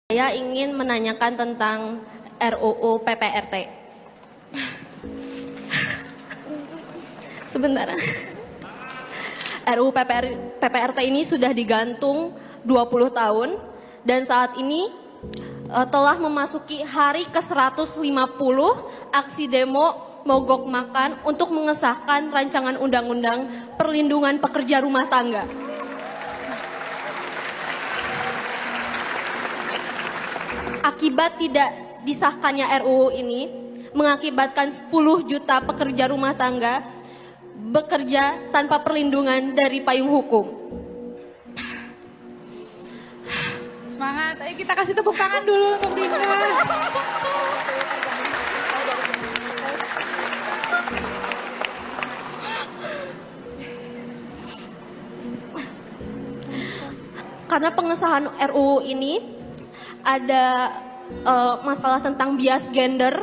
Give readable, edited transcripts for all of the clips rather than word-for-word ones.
Saya ingin menanyakan tentang RUU PPRT. Sebentar. RUU PPRT ini sudah digantung 20 tahun dan saat ini telah memasuki hari ke-150 aksi demo mogok makan untuk mengesahkan rancangan undang-undang perlindungan pekerja rumah tangga. Akibat tidak disahkannya RUU ini mengakibatkan 10 juta pekerja rumah tangga bekerja tanpa perlindungan dari payung hukum. Semangat, ayo kita kasih tepuk tangan dulu untuk Dinda. Karena pengesahan RUU ini ada masalah tentang bias gender,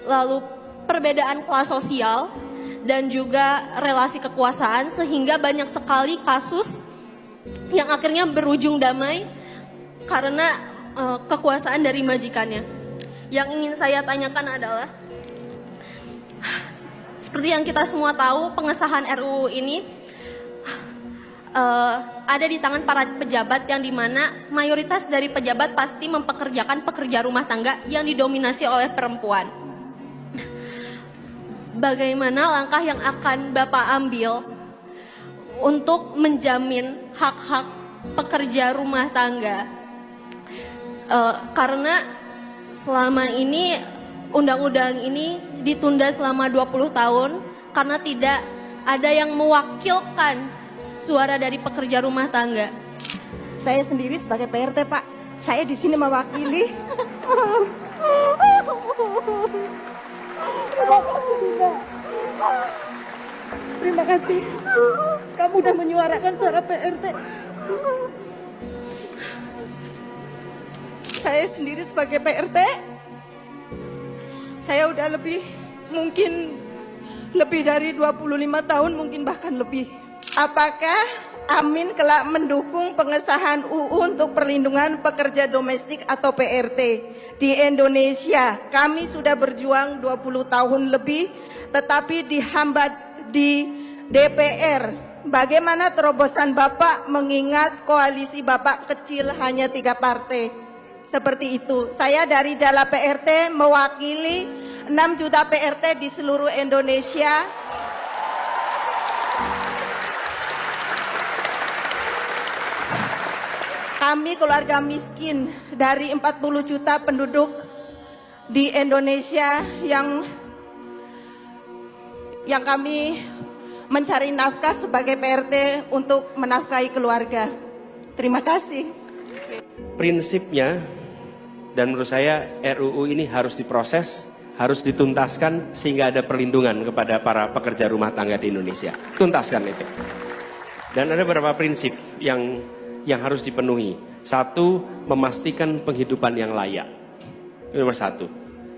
lalu perbedaan kelas sosial, dan juga relasi kekuasaan, sehingga banyak sekali kasus yang akhirnya berujung damai karena kekuasaan dari majikannya. Yang ingin saya tanyakan adalah, seperti yang kita semua tahu, pengesahan RUU ini ada di tangan para pejabat, yang dimana mayoritas dari pejabat pasti mempekerjakan pekerja rumah tangga yang didominasi oleh perempuan. Bagaimana langkah yang akan Bapak ambil untuk menjamin hak-hak pekerja rumah tangga? Karena selama ini undang-undang ini ditunda selama 20 tahun karena tidak ada yang mewakilkan suara dari pekerja rumah tangga. Saya sendiri sebagai PRT, Pak. Saya di sini mewakili. Terima kasih. Kamu udah menyuarakan suara PRT. Saya sendiri sebagai PRT, saya udah mungkin lebih dari 25 tahun, mungkin bahkan lebih. Apakah Amin kelak mendukung pengesahan UU untuk perlindungan pekerja domestik atau PRT di Indonesia? Kami sudah berjuang 20 tahun lebih, tetapi dihambat di DPR. Bagaimana terobosan Bapak mengingat koalisi Bapak kecil hanya 3 partai? Seperti itu. Saya dari Jala PRT mewakili 6 juta PRT di seluruh Indonesia. Kami keluarga miskin dari 40 juta penduduk di Indonesia yang kami mencari nafkah sebagai PRT untuk menafkahi keluarga. Terima kasih. Prinsipnya, dan menurut saya RUU ini harus diproses, harus dituntaskan sehingga ada perlindungan kepada para pekerja rumah tangga di Indonesia. Tuntaskan itu. Dan ada beberapa prinsip yang harus dipenuhi. Satu, memastikan penghidupan yang layak. Itu nomor satu.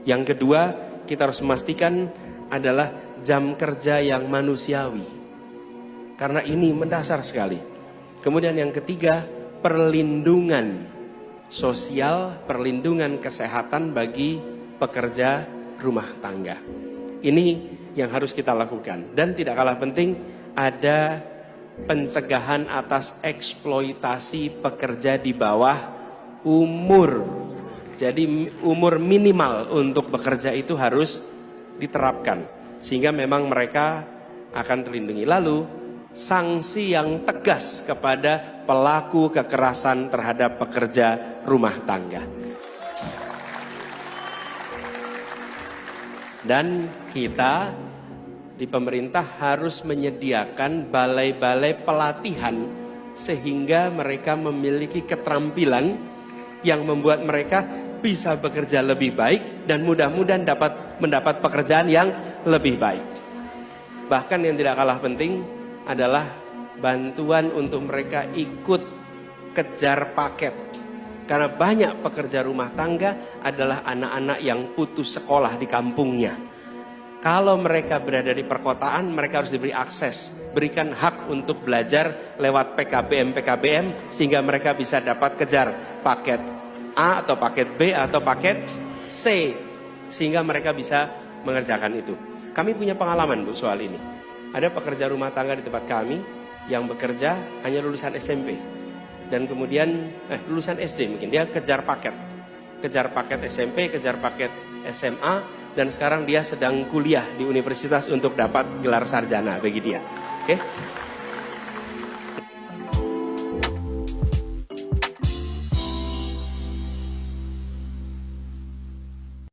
Yang kedua, kita harus memastikan adalah jam kerja yang manusiawi. Karena ini mendasar sekali. Kemudian yang ketiga, perlindungan sosial, perlindungan kesehatan bagi pekerja rumah tangga. Ini yang harus kita lakukan. Dan tidak kalah penting, ada pencegahan atas eksploitasi pekerja di bawah umur. Jadi umur minimal untuk bekerja itu harus diterapkan sehingga memang mereka akan terlindungi. Lalu sanksi yang tegas kepada pelaku kekerasan terhadap pekerja rumah tangga. Dan kita di pemerintah harus menyediakan balai-balai pelatihan sehingga mereka memiliki keterampilan yang membuat mereka bisa bekerja lebih baik dan mudah-mudahan mendapat pekerjaan yang lebih baik. Bahkan yang tidak kalah penting adalah bantuan untuk mereka ikut kejar paket. Karena banyak pekerja rumah tangga adalah anak-anak yang putus sekolah di kampungnya. Kalau mereka berada di perkotaan, mereka harus diberi akses, berikan hak untuk belajar lewat PKBM sehingga mereka bisa dapat kejar paket A atau paket B atau paket C. Sehingga mereka bisa mengerjakan itu. Kami punya pengalaman Bu soal ini. Ada pekerja rumah tangga di tempat kami yang bekerja hanya lulusan SMP. Dan kemudian lulusan SD mungkin. Dia kejar paket SMP, kejar paket SMA, dan sekarang dia sedang kuliah di universitas untuk dapat gelar sarjana bagi dia. Oke?